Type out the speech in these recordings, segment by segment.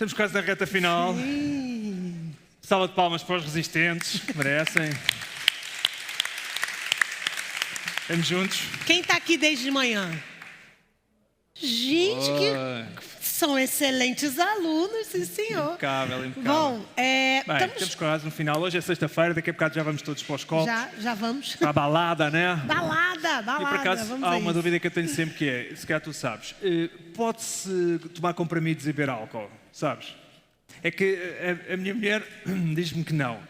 Estamos quase na reta final. Sim. Salva de palmas para os resistentes, que merecem. Estamos juntos. Quem está aqui desde manhã? Gente, que são excelentes alunos, sim, senhor. Impecável, impecável. Bom, Bem, estamos quase no final. Hoje é sexta-feira, daqui a bocado já vamos todos para os copos. Já vamos. Para a balada, né? Balada, E por acaso, vamos há a uma isso. dúvida que eu tenho sempre que é, se calhar tu sabes, pode-se tomar comprimidos e beber álcool, sabes? É que a minha mulher diz-me que não.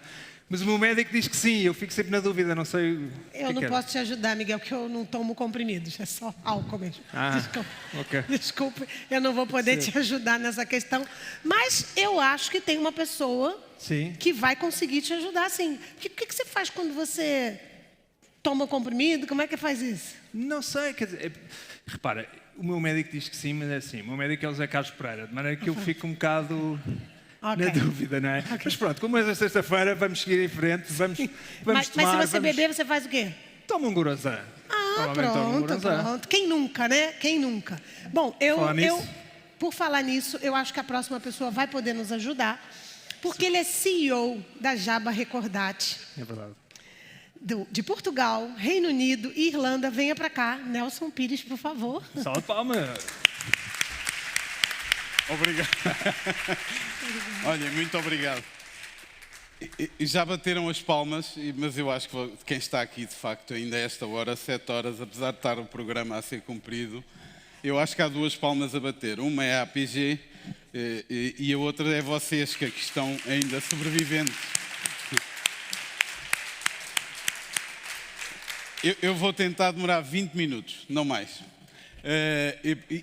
Mas o meu médico diz que sim, eu fico sempre na dúvida, não sei o Eu que não é. posso te ajudar, Miguel, porque eu não tomo comprimidos, é só álcool mesmo. Desculpa. ok. Desculpe, eu não vou poder te ajudar nessa questão. Mas eu acho que tem uma pessoa Sim. que vai conseguir te ajudar, sim. O que você faz quando você toma comprimido? Como é que faz isso? Não sei, quer dizer, repara, o meu médico diz que sim, mas é assim, o meu médico é o Zé Carlos Pereira, de maneira que eu fico um bocado na dúvida, não é? Mas pronto, como é sexta-feira, vamos seguir em frente, vamos Mas tomar... se você beber, você faz o quê? Toma um gurosã. Pronto. Quem nunca, né? Quem nunca? Bom, por falar nisso, eu acho que a próxima pessoa vai poder nos ajudar, porque ele é CEO da Jaba Recordate. É verdade. De Portugal, Reino Unido e Irlanda. Venha para cá. Nelson Pires, por favor. Salve de palmas. Obrigado. Olha, muito obrigado. E já bateram as palmas, mas eu acho que quem está aqui, de facto, ainda a esta hora, 7 horas, apesar de estar o programa a ser cumprido, eu acho que há 2 palmas a bater. Uma é a APG e a outra é vocês, que aqui estão ainda sobreviventes. Eu vou tentar demorar 20 minutos, não mais.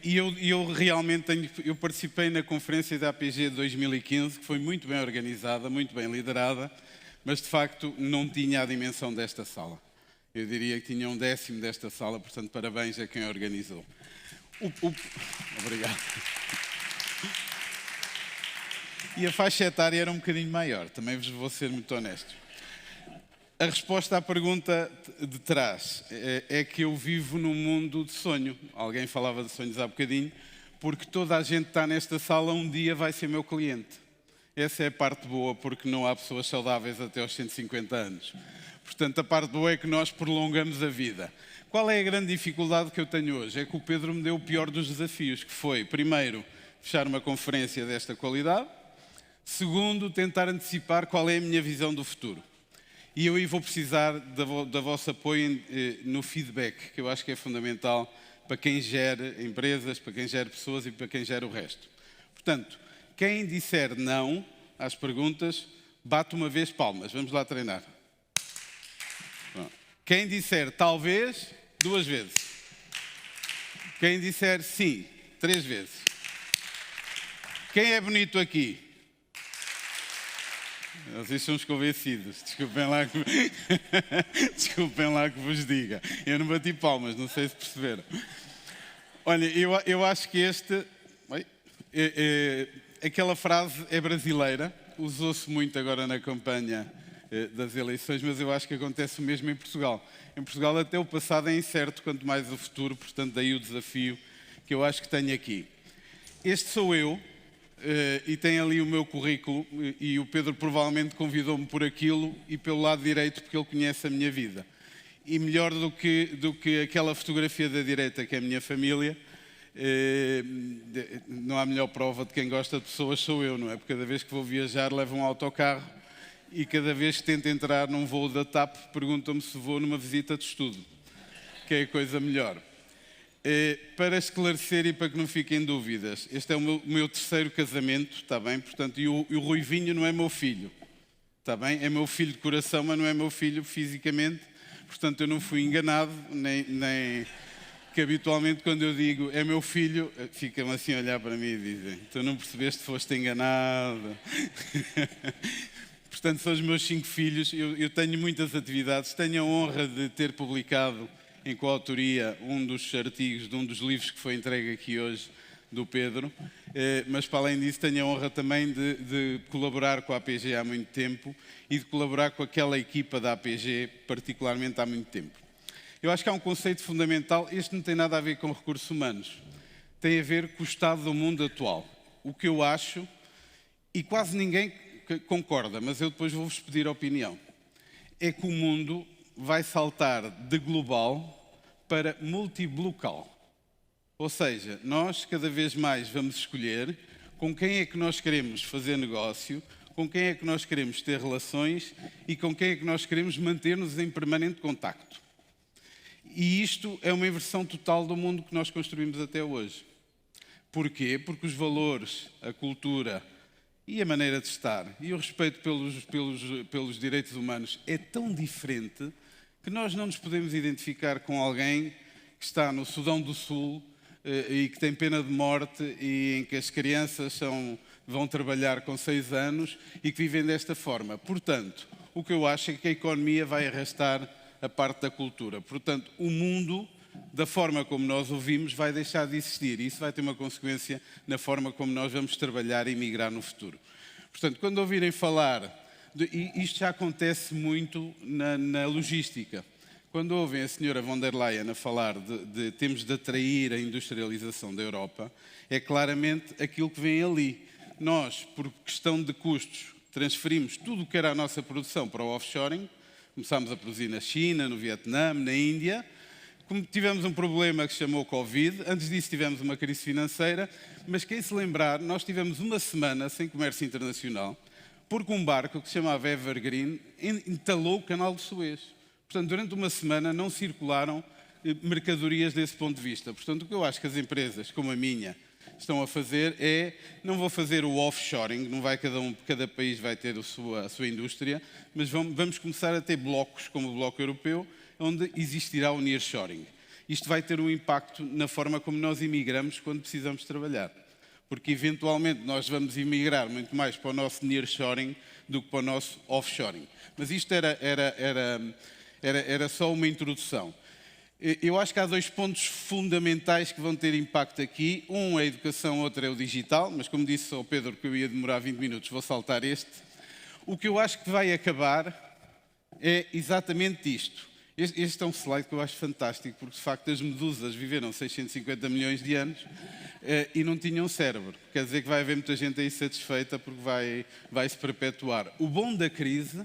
Eu realmente eu participei na conferência da APG de 2015, que foi muito bem organizada, muito bem liderada, mas de facto não tinha a dimensão desta sala. Eu diria que tinha 1/10 desta sala, portanto parabéns a quem a organizou. Obrigado. E a faixa etária era um bocadinho maior, também vos vou ser muito honesto. A resposta à pergunta de trás é que eu vivo num mundo de sonho. Alguém falava de sonhos há bocadinho, porque toda a gente que está nesta sala um dia vai ser meu cliente. Essa é a parte boa, porque não há pessoas saudáveis até aos 150 anos. Portanto, a parte boa é que nós prolongamos a vida. Qual é a grande dificuldade que eu tenho hoje? É que o Pedro me deu o pior dos desafios, que foi, primeiro, fechar uma conferência desta qualidade. Segundo, tentar antecipar qual é a minha visão do futuro. E eu aí vou precisar da vosso apoio no feedback, que eu acho que é fundamental para quem gera empresas, para quem gera pessoas e para quem gera o resto. Portanto, quem disser não às perguntas, bate uma vez palmas. Vamos lá treinar. Bom. Quem disser talvez, 2 vezes. Quem disser sim, 3 vezes. Quem é bonito aqui? Vocês são os convencidos, desculpem lá que vos diga. Eu não bati palmas, não sei se perceberam. Olha, eu acho que aquela frase é brasileira, usou-se muito agora na campanha das eleições, mas eu acho que acontece o mesmo em Portugal. Em Portugal até o passado é incerto, quanto mais o futuro, portanto daí o desafio que eu acho que tenho aqui. Este sou eu. E tem ali o meu currículo e o Pedro provavelmente convidou-me por aquilo e pelo lado direito porque ele conhece a minha vida. E melhor do que aquela fotografia da direita que é a minha família, não há melhor prova de quem gosta de pessoas sou eu, não é? Porque cada vez que vou viajar levo um autocarro e cada vez que tento entrar num voo da TAP perguntam-me se vou numa visita de estudo, que é a coisa melhor. Para esclarecer e para que não fiquem dúvidas, este é o meu 3º casamento, está bem? Portanto, e o Ruivinho não é meu filho, está bem? É meu filho de coração, mas não é meu filho fisicamente. Portanto, eu não fui enganado, nem que habitualmente quando eu digo é meu filho, ficam assim a olhar para mim e dizem, tu não percebeste, foste enganado. Portanto, são os meus 5 filhos, eu tenho muitas atividades, tenho a honra de ter publicado em coautoria um dos artigos de um dos livros que foi entregue aqui hoje do Pedro, mas para além disso tenho a honra também de colaborar com a APG há muito tempo e de colaborar com aquela equipa da APG particularmente há muito tempo. Eu acho que há um conceito fundamental, este não tem nada a ver com recursos humanos, tem a ver com o estado do mundo atual. O que eu acho e quase ninguém concorda, mas eu depois vou-vos pedir a opinião, é que o mundo vai saltar de global para multiblocal. Ou seja, nós cada vez mais vamos escolher com quem é que nós queremos fazer negócio, com quem é que nós queremos ter relações e com quem é que nós queremos manter-nos em permanente contacto. E isto é uma inversão total do mundo que nós construímos até hoje. Porquê? Porque os valores, a cultura e a maneira de estar e o respeito pelos direitos humanos é tão diferente que nós não nos podemos identificar com alguém que está no Sudão do Sul e que tem pena de morte e em que as crianças vão trabalhar com 6 anos e que vivem desta forma. Portanto, o que eu acho é que a economia vai arrastar a parte da cultura. Portanto, o mundo, da forma como nós o vimos, vai deixar de existir. E isso vai ter uma consequência na forma como nós vamos trabalhar e migrar no futuro. Portanto, quando ouvirem falar, e isto já acontece muito na logística, quando ouvem a senhora von der Leyen a falar de temos de atrair a industrialização da Europa, é claramente aquilo que vem ali. Nós, por questão de custos, transferimos tudo o que era a nossa produção para o offshoring, começámos a produzir na China, no Vietnã, na Índia. Como tivemos um problema que se chamou Covid, antes disso tivemos uma crise financeira, mas quem se lembrar, nós tivemos uma semana sem comércio internacional, porque um barco que se chamava Evergreen entalou o canal de Suez. Portanto, durante uma semana não circularam mercadorias desse ponto de vista. Portanto, o que eu acho que as empresas, como a minha, estão a fazer é, não vou fazer o offshoring, não vai cada país vai ter a sua indústria, mas vamos começar a ter blocos, como o bloco europeu, onde existirá o nearshoring. Isto vai ter um impacto na forma como nós imigramos quando precisamos trabalhar. Porque, eventualmente, nós vamos imigrar muito mais para o nosso nearshoring do que para o nosso offshoring. Mas isto era só uma introdução. Eu acho que há 2 pontos fundamentais que vão ter impacto aqui. Um é a educação, outro é o digital, mas como disse ao Pedro que eu ia demorar 20 minutos, vou saltar este. O que eu acho que vai acabar é exatamente isto. Este é um slide que eu acho fantástico, porque de facto as medusas viveram 650 milhões de anos e não tinham cérebro. Quer dizer que vai haver muita gente aí satisfeita porque vai se perpetuar. O bom da crise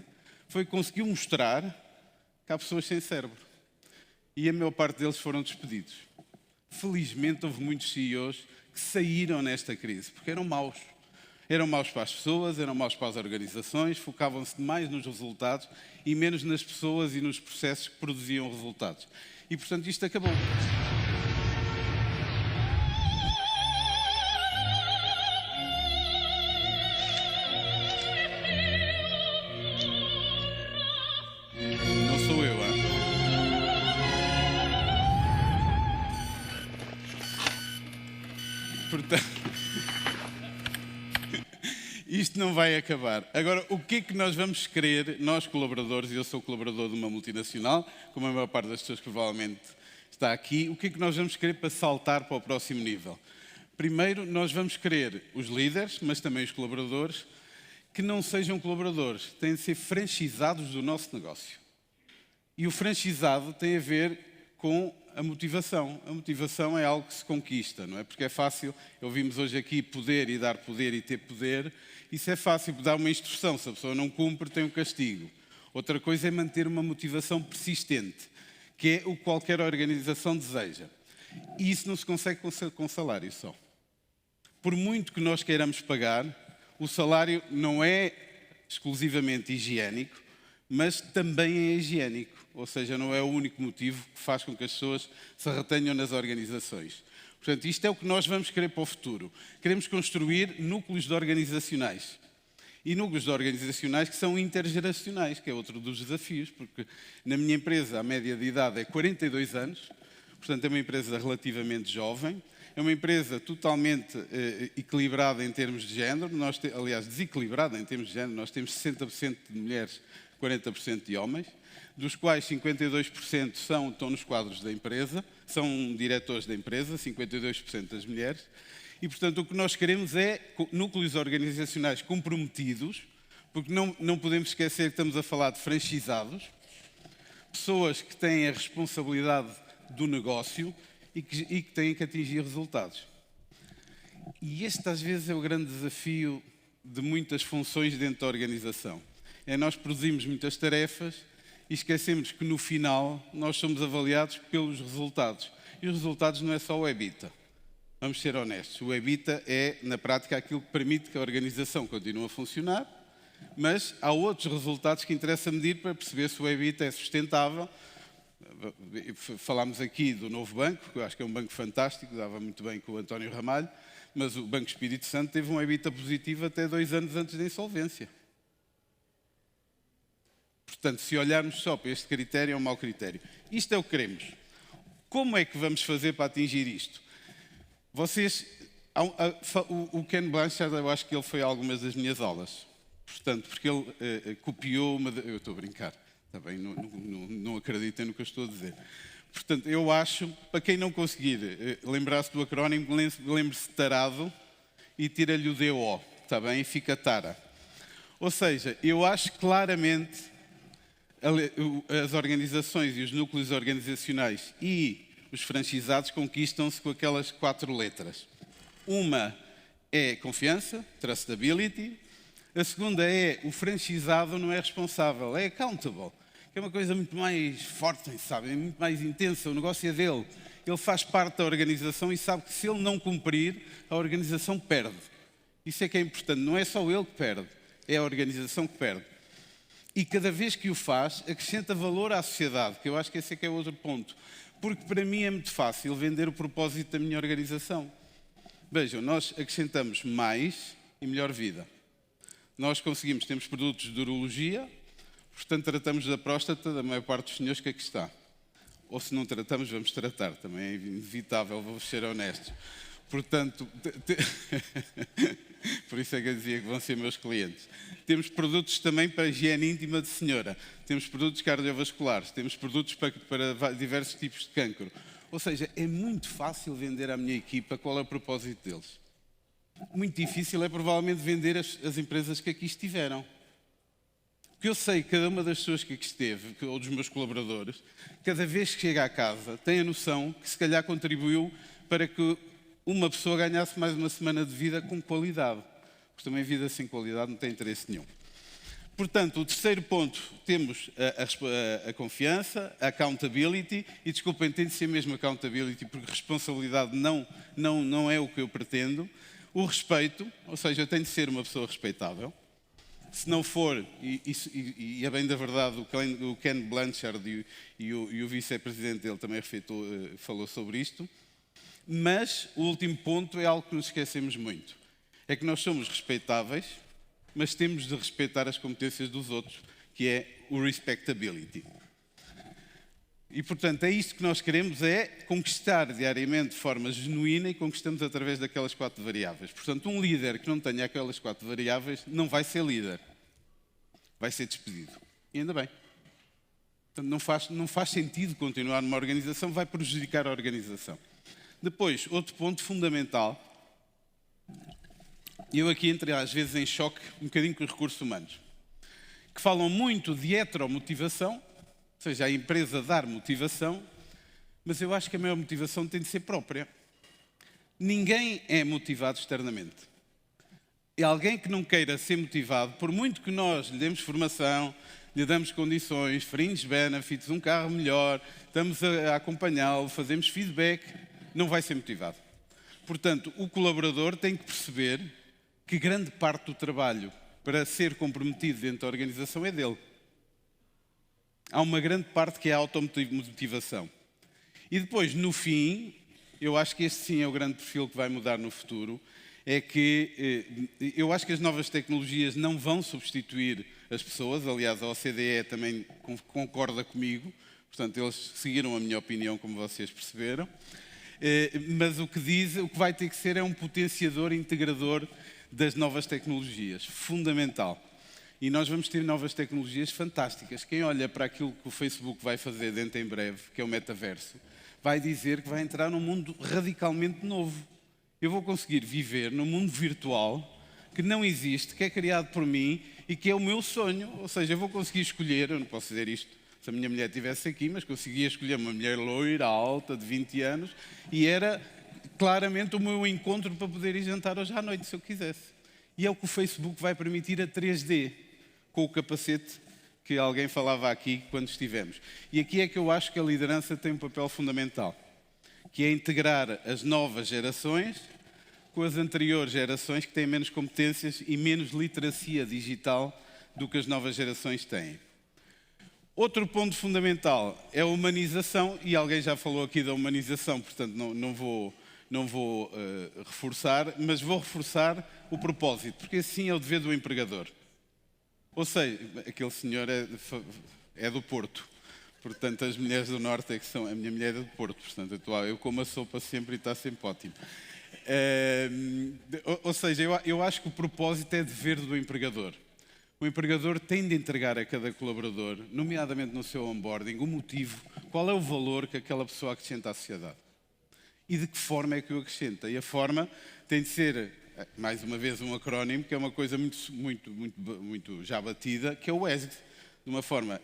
foi que conseguiu mostrar que há pessoas sem cérebro. E a maior parte deles foram despedidos. Felizmente houve muitos CEOs que saíram nesta crise, porque eram maus. Eram maus para as pessoas, eram maus para as organizações, focavam-se mais nos resultados e menos nas pessoas e nos processos que produziam resultados. E, portanto, isto acabou. Não sou eu, hein? Portanto, isto não vai acabar. Agora, o que é que nós vamos querer, nós colaboradores, e eu sou colaborador de uma multinacional, como a maior parte das pessoas que provavelmente está aqui, o que é que nós vamos querer para saltar para o próximo nível? Primeiro, nós vamos querer os líderes, mas também os colaboradores, que não sejam colaboradores, têm de ser franchisados do nosso negócio. E o franchizado tem a ver com a motivação. A motivação é algo que se conquista, não é? Porque é fácil, ouvimos hoje aqui poder e dar poder e ter poder. Isso é fácil, dar uma instrução, se a pessoa não cumpre, tem um castigo. Outra coisa é manter uma motivação persistente, que é o que qualquer organização deseja. E isso não se consegue com salário só. Por muito que nós queiramos pagar, o salário não é exclusivamente higiênico, mas também é higiênico. Ou seja, não é o único motivo que faz com que as pessoas se retenham nas organizações. Portanto, isto é o que nós vamos querer para o futuro. Queremos construir núcleos organizacionais. E núcleos organizacionais que são intergeracionais, que é outro dos desafios, porque na minha empresa a média de idade é 42 anos, portanto é uma empresa relativamente jovem, é uma empresa totalmente equilibrada em termos de género, aliás, desequilibrada em termos de género, nós temos 60% de mulheres, 40% de homens, dos quais 52% estão nos quadros da empresa, são diretores da empresa, 52% das mulheres, e, portanto, o que nós queremos é núcleos organizacionais comprometidos, porque não podemos esquecer que estamos a falar de franchisados, pessoas que têm a responsabilidade do negócio e que têm que atingir resultados. E este, às vezes, é o grande desafio de muitas funções dentro da organização. É nós produzimos muitas tarefas e esquecemos que no final nós somos avaliados pelos resultados. E os resultados não é só o EBITDA. Vamos ser honestos. O EBITDA é, na prática, aquilo que permite que a organização continue a funcionar, mas há outros resultados que interessa medir para perceber se o EBITDA é sustentável. Falámos aqui do novo banco, que eu acho que é um banco fantástico, dava muito bem com o António Ramalho, mas o Banco Espírito Santo teve um EBITDA positivo até 2 anos antes da insolvência. Portanto, se olharmos só para este critério, é um mau critério. Isto é o que queremos. Como é que vamos fazer para atingir isto? Vocês, o Ken Blanchard, eu acho que ele foi a algumas das minhas aulas. Portanto, porque ele copiou uma... Eu estou a brincar, está bem? Não acreditem no que eu estou a dizer. Portanto, eu acho, para quem não conseguir lembrar-se do acrónimo, lembre-se de tarado e tira-lhe o DO, está bem? E fica tara. Ou seja, eu acho claramente as organizações e os núcleos organizacionais e os franchisados conquistam-se com aquelas 4 letras. Uma é confiança, trustability. A segunda é o franchisado não é responsável, é accountable. Que é uma coisa muito mais forte, sabe? É muito mais intensa, o negócio é dele. Ele faz parte da organização e sabe que se ele não cumprir, a organização perde. Isso é que é importante, não é só ele que perde, é a organização que perde. E cada vez que o faz, acrescenta valor à sociedade, que eu acho que esse é que é outro ponto. Porque para mim é muito fácil vender o propósito da minha organização. Vejam, nós acrescentamos mais e melhor vida. Nós conseguimos, temos produtos de urologia, portanto tratamos da próstata da maior parte dos senhores que aqui está. Ou se não tratamos, vamos tratar, também é inevitável, vou ser honestos. Portanto, por isso é que eu dizia que vão ser meus clientes. Temos produtos também para a higiene íntima de senhora, temos produtos cardiovasculares, temos produtos para diversos tipos de cancro. Ou seja, é muito fácil vender à minha equipa qual é o propósito deles. Muito difícil é provavelmente vender as empresas que aqui estiveram. Porque eu sei que cada uma das pessoas que aqui esteve, ou dos meus colaboradores, cada vez que chega à casa, tem a noção que se calhar contribuiu para que uma pessoa ganhasse mais uma semana de vida com qualidade. Porque também vida sem qualidade não tem interesse nenhum. Portanto, o terceiro ponto, temos a confiança, a accountability, e desculpem, tem de ser mesmo accountability, porque responsabilidade não é o que eu pretendo. O respeito, ou seja, eu tenho de ser uma pessoa respeitável. Se não for, e é bem da verdade, o Ken Blanchard e o vice-presidente dele também falou sobre isto. Mas o último ponto é algo que nos esquecemos muito. É que nós somos respeitáveis, mas temos de respeitar as competências dos outros, que é o respectability. E, portanto, é isto que nós queremos, é conquistar diariamente de forma genuína e conquistamos através daquelas 4 variáveis. Portanto, um líder que não tenha aquelas 4 variáveis não vai ser líder. Vai ser despedido. E ainda bem. Portanto, não faz sentido continuar numa organização, vai prejudicar a organização. Depois, outro ponto fundamental. Eu aqui entro às vezes em choque um bocadinho com os recursos humanos, que falam muito de heteromotivação, ou seja, a empresa dar motivação, mas eu acho que a maior motivação tem de ser própria. Ninguém é motivado externamente. É alguém que não queira ser motivado, por muito que nós lhe demos formação, lhe damos condições, fringe benefits, um carro melhor, estamos a acompanhá-lo, fazemos feedback, não vai ser motivado. Portanto, o colaborador tem que perceber que grande parte do trabalho para ser comprometido dentro da organização é dele. Há uma grande parte que é a automotivação. E depois, no fim, eu acho que este sim é o grande perfil que vai mudar no futuro, é que eu acho que as novas tecnologias não vão substituir as pessoas, aliás, a OCDE também concorda comigo, portanto, eles seguiram a minha opinião, como vocês perceberam, mas o que vai ter que ser é um potenciador integrador das novas tecnologias, fundamental. E nós vamos ter novas tecnologias fantásticas. Quem olha para aquilo que o Facebook vai fazer dentro em breve, que é o metaverso, vai dizer que vai entrar num mundo radicalmente novo. Eu vou conseguir viver num mundo virtual que não existe, que é criado por mim e que é o meu sonho. Ou seja, eu vou conseguir escolher, eu não posso dizer isto se a minha mulher estivesse aqui, mas conseguia escolher uma mulher loira, alta, de 20 anos, e era claramente o meu encontro para poder ir jantar hoje à noite, se eu quisesse. E é o que o Facebook vai permitir a 3D, com o capacete que alguém falava aqui quando estivemos. E aqui é que eu acho que a liderança tem um papel fundamental, que é integrar as novas gerações com as anteriores gerações que têm menos competências e menos literacia digital do que as novas gerações têm. Outro ponto fundamental é a humanização, e alguém já falou aqui da humanização, portanto não vou reforçar, mas vou reforçar o propósito, porque assim é o dever do empregador. Ou seja, aquele senhor é do Porto, portanto as mulheres do Norte é que são, a minha mulher é do Porto, portanto eu como a sopa sempre e está sempre ótimo. Ou seja, eu acho que o propósito é dever do empregador. O empregador tem de entregar a cada colaborador, nomeadamente no seu onboarding, o motivo, qual é o valor que aquela pessoa acrescenta à sociedade. E de que forma é que o acrescenta. E a forma tem de ser, mais uma vez, um acrónimo, que é uma coisa muito já batida, que é o ESG. De uma forma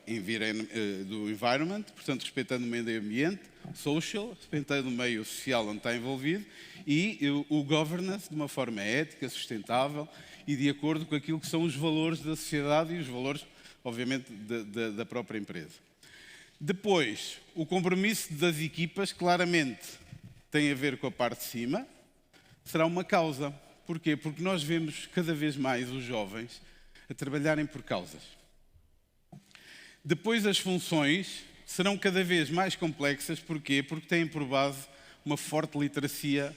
do environment, portanto, respeitando o meio ambiente, social, respeitando o meio social onde está envolvido, e o governance, de uma forma ética, sustentável e de acordo com aquilo que são os valores da sociedade e os valores, obviamente, da própria empresa. Depois, o compromisso das equipas, claramente, tem a ver com a parte de cima, será uma causa. Porquê? Porque nós vemos cada vez mais os jovens a trabalharem por causas. Depois as funções serão cada vez mais complexas. Porquê? Porque têm por base uma forte literacia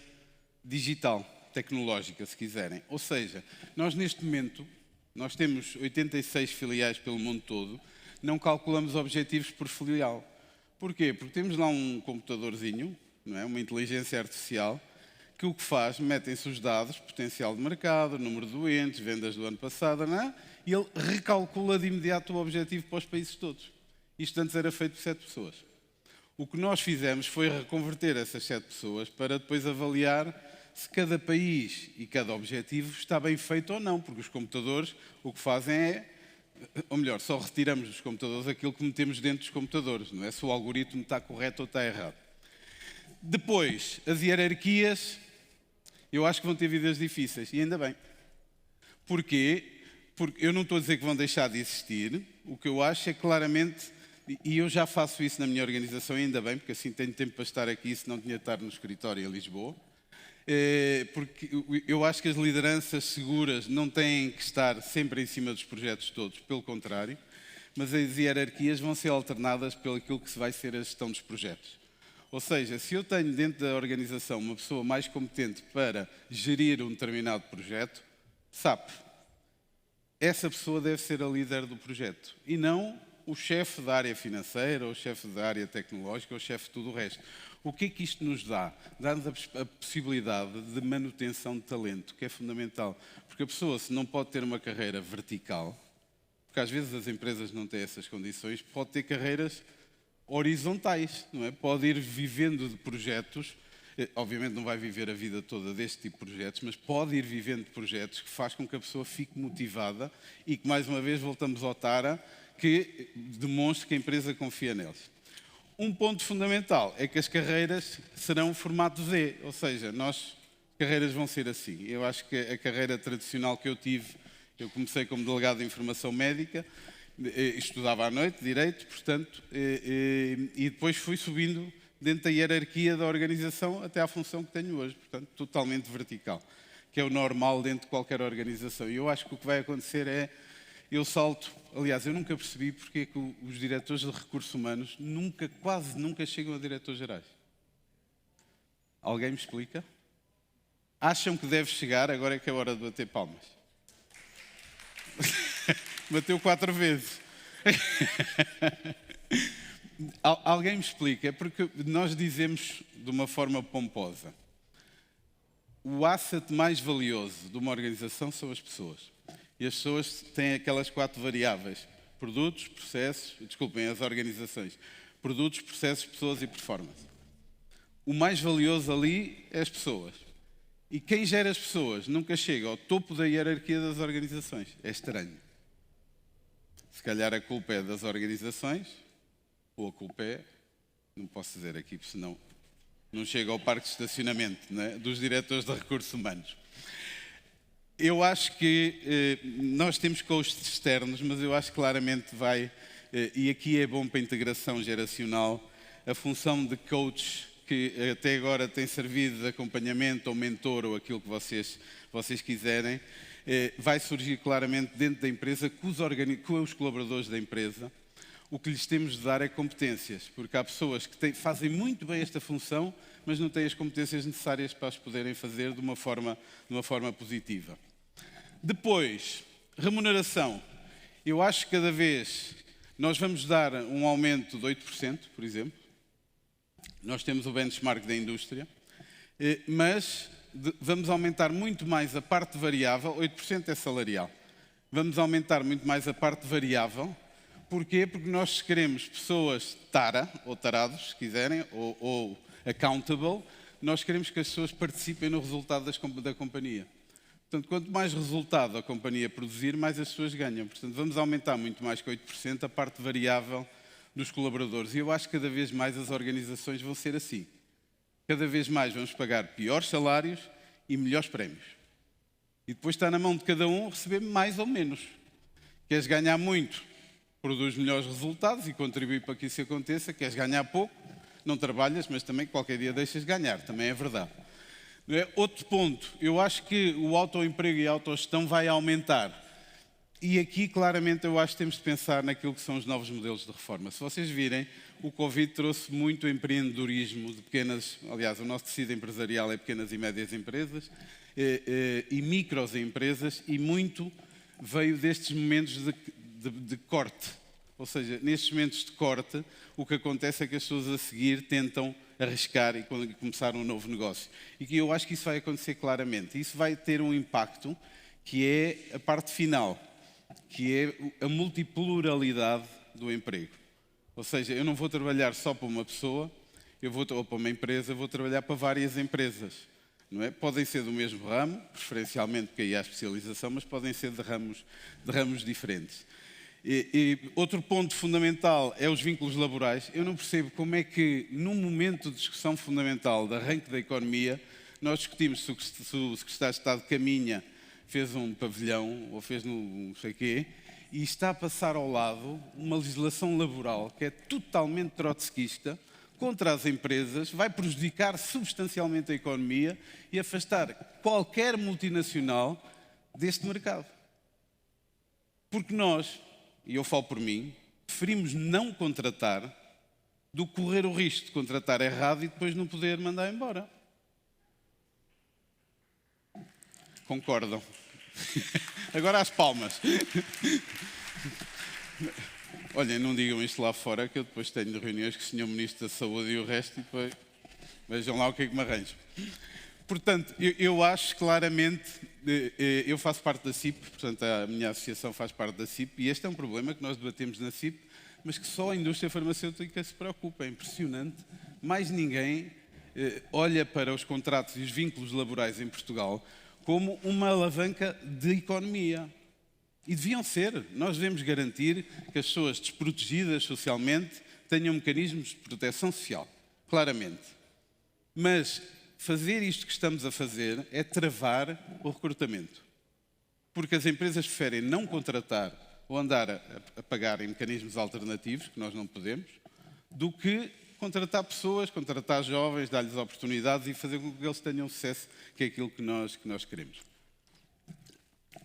digital, tecnológica, se quiserem. Ou seja, nós neste momento, nós temos 86 filiais pelo mundo todo, não calculamos objetivos por filial. Porquê? Porque temos lá um computadorzinho, não é? Uma inteligência artificial, que o que faz, metem-se os dados, potencial de mercado, número de doentes, vendas do ano passado, não é? E ele recalcula de imediato o objetivo para os países todos. Isto antes era feito por 7 pessoas. O que nós fizemos foi reconverter essas 7 pessoas para depois avaliar se cada país e cada objetivo está bem feito ou não, porque os computadores o que fazem é, ou melhor, só retiramos dos computadores aquilo que metemos dentro dos computadores, não é? Se o algoritmo está correto ou está errado. Depois, as hierarquias, eu acho que vão ter vidas difíceis, e ainda bem. Porquê? Porque eu não estou a dizer que vão deixar de existir, o que eu acho é claramente, e eu já faço isso na minha organização, e ainda bem, porque assim tenho tempo para estar aqui, senão tinha de estar no escritório em Lisboa, porque eu acho que as lideranças seguras não têm que estar sempre em cima dos projetos todos, pelo contrário, mas as hierarquias vão ser alternadas pelo aquilo que vai ser a gestão dos projetos. Ou seja, se eu tenho dentro da organização uma pessoa mais competente para gerir um determinado projeto, SAP, essa pessoa deve ser a líder do projeto e não o chefe da área financeira, ou o chefe da área tecnológica, ou o chefe de tudo o resto. O que é que isto nos dá? Dá-nos a possibilidade de manutenção de talento, que é fundamental. Porque a pessoa, se não pode ter uma carreira vertical, porque às vezes as empresas não têm essas condições, pode ter carreiras horizontais, não é? Pode ir vivendo de projetos, obviamente não vai viver a vida toda deste tipo de projetos, mas pode ir vivendo de projetos que faz com que a pessoa fique motivada e que, mais uma vez, voltamos ao Tara, que demonstre que a empresa confia neles. Um ponto fundamental é que as carreiras serão formato Z, ou seja, as carreiras vão ser assim. Eu acho que a carreira tradicional que eu tive, eu comecei como delegado de informação médica, estudava à noite, direito, portanto, e depois fui subindo dentro da hierarquia da organização até à função que tenho hoje, portanto, totalmente vertical, que é o normal dentro de qualquer organização. E eu acho que o que vai acontecer é, eu salto, aliás, eu nunca percebi porque é que os diretores de recursos humanos quase nunca chegam a diretores gerais. Alguém me explica? Acham que deve chegar, agora é que é hora de bater palmas. Bateu 4 vezes. Alguém me explica, é porque nós dizemos de uma forma pomposa, o asset mais valioso de uma organização são as pessoas. E as pessoas têm aquelas 4 variáveis, produtos, processos, desculpem, as organizações, produtos, processos, pessoas e performance. O mais valioso ali é as pessoas. E quem gera as pessoas nunca chega ao topo da hierarquia das organizações. É estranho. Se calhar a culpa é das organizações, ou a culpa é, não posso dizer aqui, porque senão não chega ao parque de estacionamento, não é? Dos diretores de recursos humanos. Eu acho que nós temos coaches externos, mas eu acho que claramente vai, e aqui é bom para a integração geracional, a função de coach que até agora tem servido de acompanhamento ou mentor ou aquilo que vocês quiserem, vai surgir claramente dentro da empresa com os colaboradores da empresa. O que lhes temos de dar é competências, porque há pessoas que fazem muito bem esta função, mas não têm as competências necessárias para as poderem fazer de uma forma positiva. Depois, remuneração. Eu acho que cada vez nós vamos dar um aumento de 8%, por exemplo. Nós temos o benchmark da indústria, mas vamos aumentar muito mais a parte variável, 8% é salarial. Vamos aumentar muito mais a parte variável. Porquê? Porque nós queremos pessoas tara, ou tarados, se quiserem, ou accountable, nós queremos que as pessoas participem no resultado da companhia. Portanto, quanto mais resultado a companhia produzir, mais as pessoas ganham. Portanto, vamos aumentar muito mais que 8% a parte variável dos colaboradores. E eu acho que cada vez mais as organizações vão ser assim. Cada vez mais vamos pagar piores salários e melhores prémios. E depois está na mão de cada um receber mais ou menos. Queres ganhar muito, produz melhores resultados e contribui para que isso aconteça. Queres ganhar pouco, não trabalhas, mas também qualquer dia deixas de ganhar. Também é verdade. Outro ponto, eu acho que o autoemprego e a autogestão vai aumentar. E aqui, claramente, eu acho que temos de pensar naquilo que são os novos modelos de reforma. Se vocês virem, o Covid trouxe muito empreendedorismo de pequenas... Aliás, o nosso tecido empresarial é pequenas e médias empresas e microempresas, e muito veio destes momentos de corte. Ou seja, nestes momentos de corte, o que acontece é que as pessoas a seguir tentam arriscar e começar um novo negócio. E que eu acho que isso vai acontecer claramente. Isso vai ter um impacto que é a parte final, que é a multipluralidade do emprego. Ou seja, eu não vou trabalhar só para uma pessoa, ou para uma empresa, vou trabalhar para várias empresas. Não é? Podem ser do mesmo ramo, preferencialmente porque aí há especialização, mas podem ser de ramos diferentes. E outro ponto fundamental é os vínculos laborais. Eu não percebo como é que, num momento de discussão fundamental de arranque da economia, nós discutimos se o Secretário de Estado caminha, fez um pavilhão ou fez não sei quê, e está a passar ao lado uma legislação laboral que é totalmente trotskista, contra as empresas, vai prejudicar substancialmente a economia e afastar qualquer multinacional deste mercado. Porque nós, e eu falo por mim, preferimos não contratar do que correr o risco de contratar errado e depois não poder mandar embora. Concordam? Agora as palmas. Olhem, não digam isto lá fora, que eu depois tenho reuniões com o Sr. Ministro da Saúde e o resto, e depois vejam lá o que é que me arranjo. Portanto, eu acho claramente, eu faço parte da CIP, portanto a minha associação faz parte da CIP, e este é um problema que nós debatemos na CIP, mas que só a indústria farmacêutica se preocupa. É impressionante. Mais ninguém olha para os contratos e os vínculos laborais em Portugal como uma alavanca de economia. E deviam ser. Nós devemos garantir que as pessoas desprotegidas socialmente tenham mecanismos de proteção social, claramente. Mas fazer isto que estamos a fazer é travar o recrutamento. Porque as empresas preferem não contratar ou andar a pagar em mecanismos alternativos, que nós não podemos, do que contratar pessoas, contratar jovens, dar-lhes oportunidades e fazer com que eles tenham sucesso, que é aquilo que nós queremos.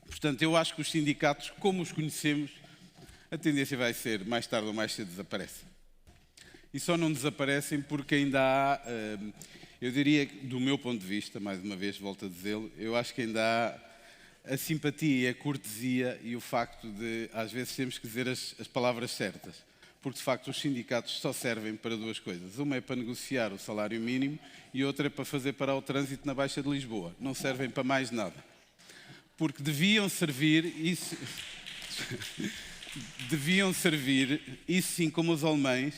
Portanto, eu acho que os sindicatos, como os conhecemos, a tendência vai ser, mais tarde ou mais cedo, desaparecem. E só não desaparecem porque ainda há, eu diria, do meu ponto de vista, mais uma vez volto a dizê-lo, eu acho que ainda há a simpatia, a cortesia e o facto de, às vezes, temos que dizer as palavras certas. Porque, de facto, os sindicatos só servem para duas coisas. Uma é para negociar o salário mínimo e outra é para fazer parar o trânsito na Baixa de Lisboa. Não servem para mais nada. Porque deviam servir, isso sim, como os alemães,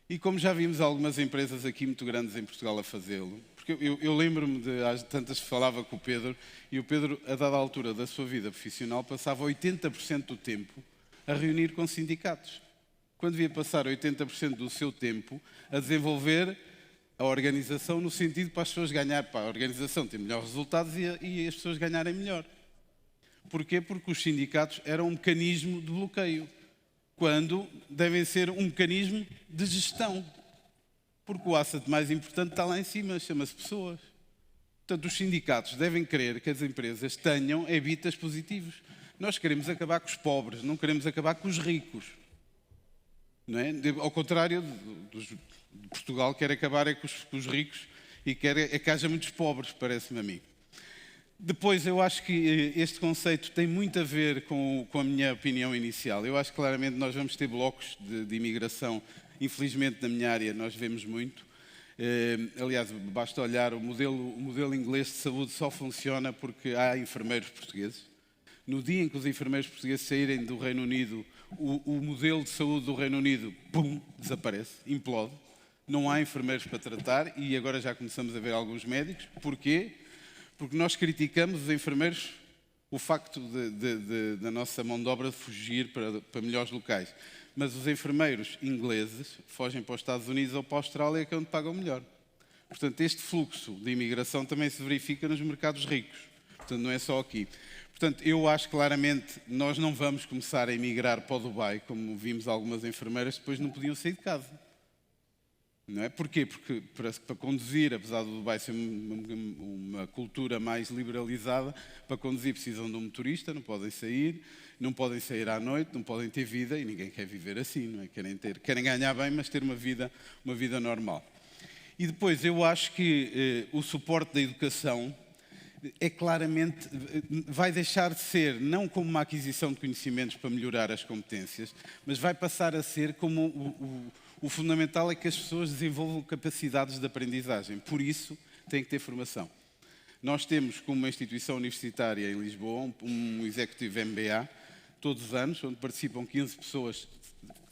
e como já vimos algumas empresas aqui muito grandes em Portugal a fazê-lo. Porque eu lembro-me de, às tantas que falava com o Pedro, e o Pedro, a dada altura da sua vida profissional, passava 80% do tempo a reunir com sindicatos. Quando devia passar 80% do seu tempo a desenvolver a organização no sentido para as pessoas ganharem, para a organização ter melhores resultados e as pessoas ganharem melhor. Porquê? Porque os sindicatos eram um mecanismo de bloqueio, quando devem ser um mecanismo de gestão. Porque o asset mais importante está lá em cima, chama-se pessoas. Portanto, os sindicatos devem querer que as empresas tenham EBITDAs positivos. Nós queremos acabar com os pobres, não queremos acabar com os ricos. Não é? Ao contrário de Portugal, quer acabar é com os ricos e quer é que haja muitos pobres, parece-me a mim. Depois, eu acho que este conceito tem muito a ver com a minha opinião inicial. Eu acho que claramente nós vamos ter blocos de imigração. Infelizmente, na minha área, nós vemos muito. Aliás, basta olhar, o modelo inglês de saúde só funciona porque há enfermeiros portugueses. No dia em que os enfermeiros portugueses saírem do Reino Unido, o modelo de saúde do Reino Unido, pum, desaparece, implode. Não há enfermeiros para tratar e agora já começamos a ver alguns médicos. Porquê? Porque nós criticamos os enfermeiros o facto da nossa mão de obra fugir para melhores locais. Mas os enfermeiros ingleses fogem para os Estados Unidos ou para a Austrália, que é onde pagam melhor. Portanto, este fluxo de imigração também se verifica nos mercados ricos. Portanto, não é só aqui. Portanto, eu acho claramente nós não vamos começar a emigrar para o Dubai, como vimos algumas enfermeiras, depois não podiam sair de casa. Não é? Porquê? Porque para conduzir, apesar do Dubai ser uma cultura mais liberalizada, para conduzir precisam de um motorista, não podem sair à noite, não podem ter vida e ninguém quer viver assim, não é? Querem ganhar bem, mas ter uma vida normal. E depois eu acho que o suporte da educação é claramente, vai deixar de ser não como uma aquisição de conhecimentos para melhorar as competências, mas vai passar a ser como o fundamental é que as pessoas desenvolvam capacidades de aprendizagem. Por isso, têm que ter formação. Nós temos, como uma instituição universitária em Lisboa, um Executive MBA, todos os anos, onde participam 15 pessoas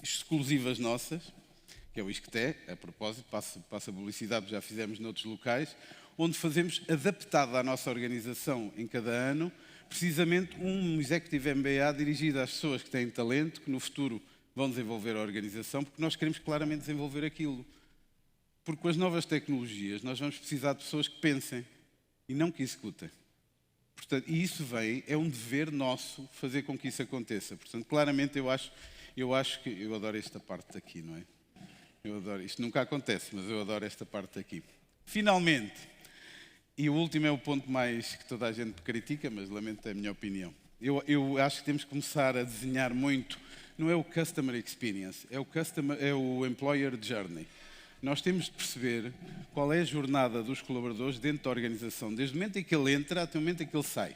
exclusivas nossas, que é o ISCTE, a propósito, passa publicidade, já fizemos noutros locais, onde fazemos, adaptado à nossa organização em cada ano, precisamente um Executive MBA dirigido às pessoas que têm talento, que no futuro vão desenvolver a organização, porque nós queremos claramente desenvolver aquilo. Porque com as novas tecnologias nós vamos precisar de pessoas que pensem e não que executem. Portanto, e isso é um dever nosso fazer com que isso aconteça. Portanto, claramente eu acho que eu adoro esta parte aqui, não é? Eu adoro, isto nunca acontece, mas eu adoro esta parte aqui. Finalmente, e o último é o ponto mais que toda a gente critica, mas lamento a minha opinião. Eu acho que temos que começar a desenhar muito. Não é o Customer Experience, é o Employer Journey. Nós temos de perceber qual é a jornada dos colaboradores dentro da organização, desde o momento em que ele entra até o momento em que ele sai.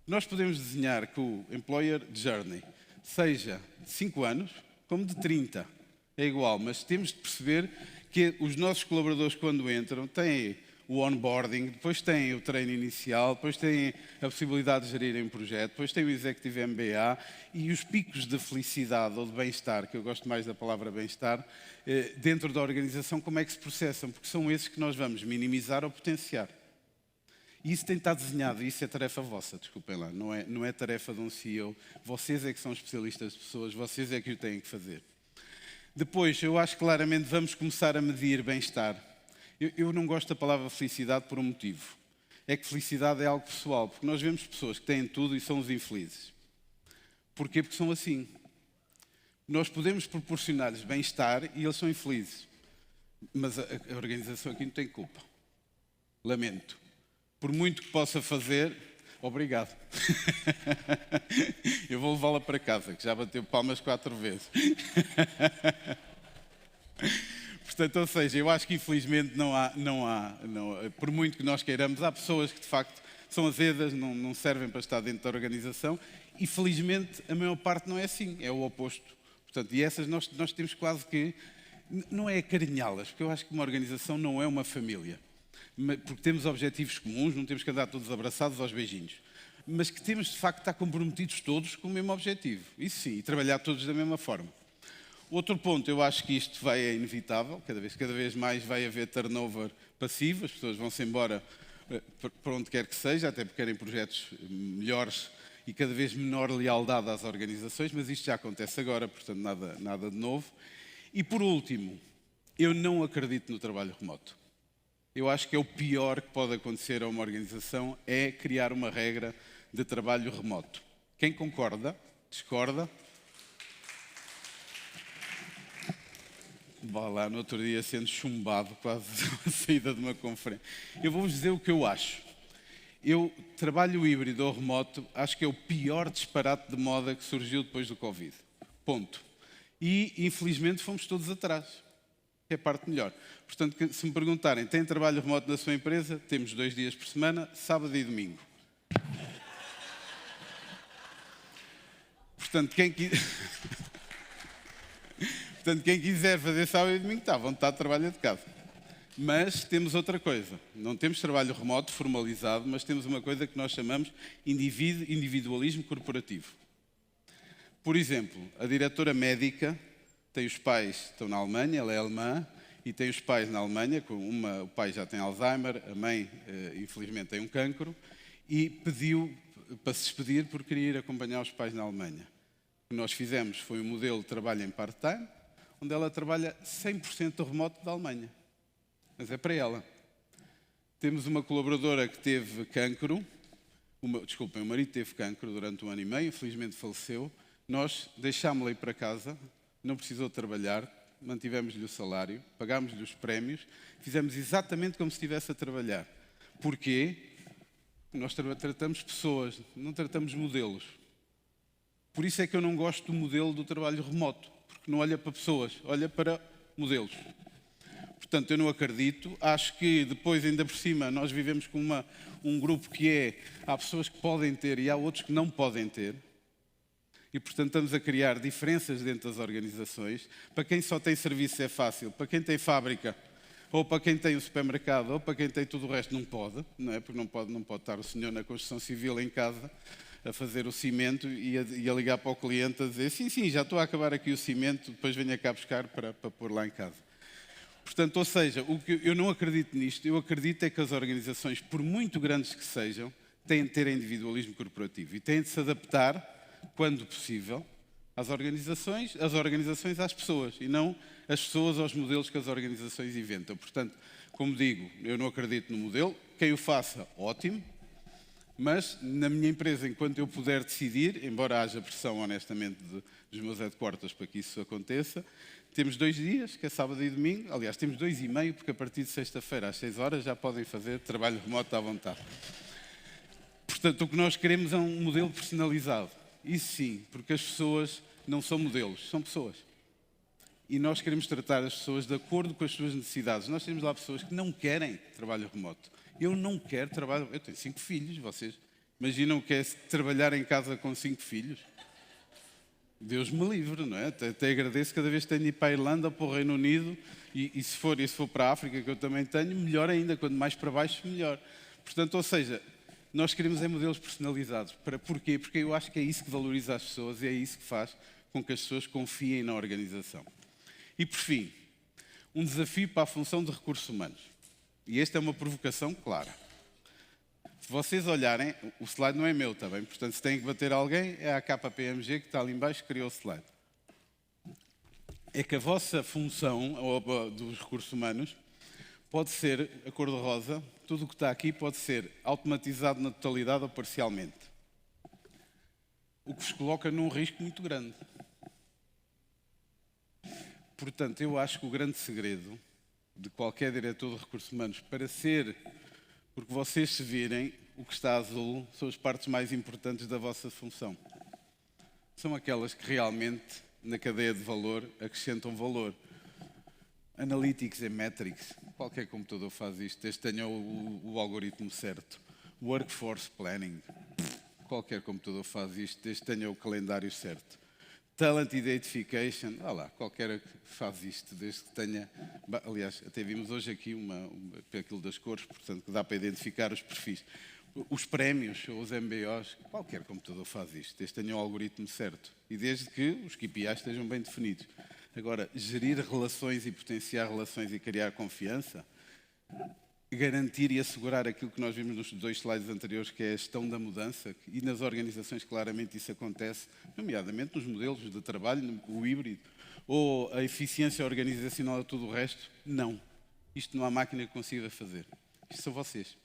Nós podemos desenhar que o Employer Journey seja de 5 anos, como de 30. É igual, mas temos de perceber que os nossos colaboradores, quando entram, têm o onboarding, depois têm o treino inicial, depois têm a possibilidade de gerirem um projeto, depois têm o Executive MBA e os picos de felicidade ou de bem-estar, que eu gosto mais da palavra bem-estar, dentro da organização, como é que se processam? Porque são esses que nós vamos minimizar ou potenciar. E isso tem de estar desenhado, e isso é tarefa vossa, desculpem lá, não é tarefa de um CEO. Vocês é que são especialistas de pessoas, vocês é que o têm que fazer. Depois, eu acho que claramente vamos começar a medir bem-estar. Eu não gosto da palavra felicidade por um motivo. É que felicidade é algo pessoal, porque nós vemos pessoas que têm tudo e são os infelizes. Porquê? Porque são assim. Nós podemos proporcionar-lhes bem-estar e eles são infelizes. Mas a organização aqui não tem culpa. Lamento. Por muito que possa fazer, obrigado. Eu vou levá-la para casa, que já bateu palmas 4 vezes. Portanto, ou seja, eu acho que infelizmente não há, por muito que nós queiramos, há pessoas que de facto são azedas, não servem para estar dentro da organização e felizmente a maior parte não é assim, é o oposto. Portanto, e essas nós temos quase que, não é acarinhá-las, porque eu acho que uma organização não é uma família, porque temos objetivos comuns, não temos que andar todos abraçados aos beijinhos, mas que temos de facto de estar comprometidos todos com o mesmo objetivo, isso sim, e trabalhar todos da mesma forma. Outro ponto, eu acho que isto é inevitável, cada vez mais vai haver turnover passivo, as pessoas vão-se embora para onde quer que seja, até porque querem projetos melhores e cada vez menor lealdade às organizações, mas isto já acontece agora, portanto nada de novo. E por último, eu não acredito no trabalho remoto. Eu acho que é o pior que pode acontecer a uma organização, é criar uma regra de trabalho remoto. Quem concorda? Discorda? Vá lá, no outro dia sendo chumbado quase a saída de uma conferência. Eu vou-vos dizer o que eu acho. Eu, trabalho híbrido ou remoto, acho que é o pior disparate de moda que surgiu depois do Covid. Ponto. E, infelizmente, fomos todos atrás. Que é a parte melhor. Portanto, se me perguntarem, tem trabalho remoto na sua empresa? Temos 2 dias por semana, sábado e domingo. Portanto, quem quiser fazer sábado e domingo está à vontade de trabalhar de casa. Mas temos outra coisa. Não temos trabalho remoto formalizado, mas temos uma coisa que nós chamamos individualismo corporativo. Por exemplo, a diretora médica tem os pais, estão na Alemanha, ela é alemã, e tem os pais na Alemanha, o pai já tem Alzheimer, a mãe, infelizmente, tem um cancro, e pediu para se despedir porque queria ir acompanhar os pais na Alemanha. O que nós fizemos foi um modelo de trabalho em part-time, onde ela trabalha 100% remoto da Alemanha. Mas é para ela. Temos uma colaboradora que teve cancro, o marido teve cancro durante 1 ano e meio, infelizmente faleceu. Nós deixámos-la ir para casa, não precisou trabalhar, mantivemos-lhe o salário, pagámos-lhe os prémios, fizemos exatamente como se estivesse a trabalhar. Porquê? Nós tratamos pessoas, não tratamos modelos. Por isso é que eu não gosto do modelo do trabalho remoto, porque não olha para pessoas, olha para modelos. Portanto, eu não acredito. Acho que depois, ainda por cima, nós vivemos com um grupo que há pessoas que podem ter e há outros que não podem ter. E, portanto, estamos a criar diferenças dentro das organizações. Para quem só tem serviço é fácil. Para quem tem fábrica, ou para quem tem o supermercado, ou para quem tem tudo o resto, não pode. Não é? Porque não pode estar o senhor na construção civil em casa a fazer o cimento e a ligar para o cliente a dizer sim, já estou a acabar aqui o cimento, depois venha cá buscar para pôr lá em casa. Portanto, ou seja, eu não acredito nisto. Eu acredito é que as organizações, por muito grandes que sejam, têm de ter individualismo corporativo e têm de se adaptar, quando possível, às organizações, as organizações às pessoas e não as pessoas aos modelos que as organizações inventam. Portanto, como digo, eu não acredito no modelo. Quem o faça, ótimo. Mas na minha empresa, enquanto eu puder decidir, embora haja pressão, honestamente, dos meus headquarters para que isso aconteça, temos 2 dias, que é sábado e domingo. Aliás, temos 2,5, porque a partir de sexta-feira às 6 horas já podem fazer trabalho remoto à vontade. Portanto, o que nós queremos é um modelo personalizado. Isso sim, porque as pessoas não são modelos, são pessoas. E nós queremos tratar as pessoas de acordo com as suas necessidades. Nós temos lá pessoas que não querem trabalho remoto. Eu não quero trabalho... Eu tenho 5 filhos, vocês imaginam o que é trabalhar em casa com 5 filhos? Deus me livre, não é? Até agradeço cada vez que tenho de ir para a Irlanda, para o Reino Unido, e se for para a África, que eu também tenho, melhor ainda, quanto mais para baixo, melhor. Portanto, ou seja, nós queremos modelos personalizados. Porquê? Porque eu acho que é isso que valoriza as pessoas e é isso que faz com que as pessoas confiem na organização. E, por fim, um desafio para a função de recursos humanos. E esta é uma provocação clara. Se vocês olharem, o slide não é meu, está bem? Portanto, se tem que bater alguém, é a KPMG que está ali embaixo que criou o slide. É que a vossa função dos recursos humanos pode ser a cor-de-rosa, tudo o que está aqui pode ser automatizado na totalidade ou parcialmente. O que vos coloca num risco muito grande. Portanto, eu acho que o grande segredo de qualquer diretor de recursos humanos para ser, porque vocês se virem, o que está azul são as partes mais importantes da vossa função. São aquelas que realmente, na cadeia de valor, acrescentam valor. Analytics e Metrics, qualquer computador faz isto, desde que tenha o algoritmo certo. Workforce Planning, qualquer computador faz isto, desde que tenha o calendário certo. Talent Identification, qualquer faz isto, desde que tenha... Aliás, até vimos hoje aqui aquilo das cores, portanto, que dá para identificar os perfis. Os prémios, ou os MBOs, qualquer computador faz isto, desde que tenha o algoritmo certo. E desde que os KPIs estejam bem definidos. Agora, gerir relações e potenciar relações e criar confiança, garantir e assegurar aquilo que nós vimos nos 2 slides anteriores, que é a gestão da mudança, e nas organizações claramente isso acontece, nomeadamente nos modelos de trabalho, o híbrido, ou a eficiência organizacional e tudo o resto, não. Isto não há máquina que consiga fazer. Isto são vocês.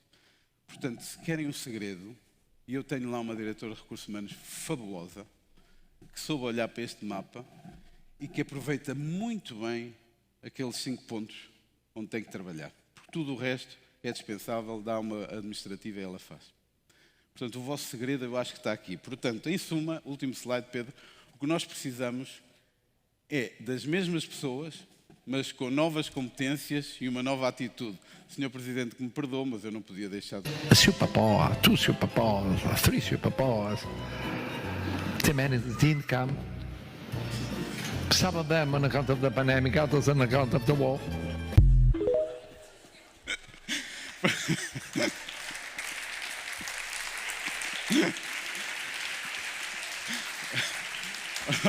Portanto, se querem um segredo, E eu tenho lá uma diretora de recursos humanos fabulosa, que soube olhar para este mapa e que aproveita muito bem aqueles 5 pontos onde tem que trabalhar. Porque tudo o resto é dispensável, dá uma administrativa e ela faz. Portanto, o vosso segredo eu acho que está aqui. Portanto, em suma, último slide, Pedro, o que nós precisamos é das mesmas pessoas, mas com novas competências e uma nova atitude. Senhor Presidente, que me perdoe, mas eu não podia deixar de... Superpower, 2 superpowers, 3 superpowers. The man didn't come. Some of them on account of the pandemic, others on account of the war.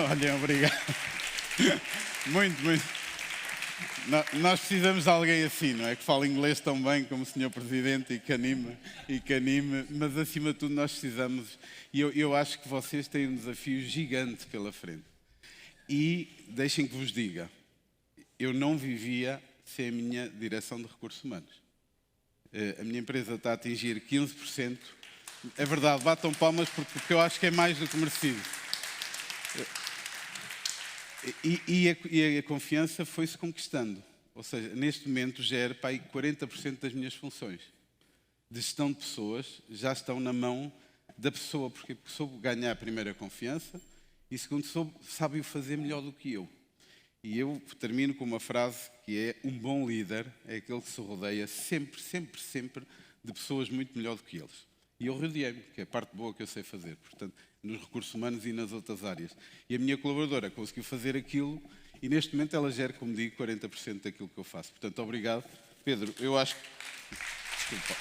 Olha, obrigado. Muito, muito. Nós precisamos de alguém assim, não é? Que fale inglês tão bem como o Sr. Presidente e que anime, mas acima de tudo nós precisamos, e eu acho que vocês têm um desafio gigante pela frente. E deixem que vos diga, eu não vivia sem a minha direção de recursos humanos. A minha empresa está a atingir 15%. É verdade, batam palmas porque eu acho que é mais do que merecido. E a confiança foi-se conquistando. Ou seja, neste momento gera para aí 40% das minhas funções de gestão de pessoas já estão na mão da pessoa, porque soube ganhar a primeira confiança e segundo sabe o fazer melhor do que eu. E eu termino com uma frase que é: um bom líder é aquele que se rodeia sempre, sempre, sempre de pessoas muito melhor do que eles. E eu rodeei-me, que é a parte boa que eu sei fazer, portanto, nos recursos humanos e nas outras áreas. E a minha colaboradora conseguiu fazer aquilo e neste momento ela gera, como digo, 40% daquilo que eu faço. Portanto, obrigado. Pedro, eu acho que... Desculpa.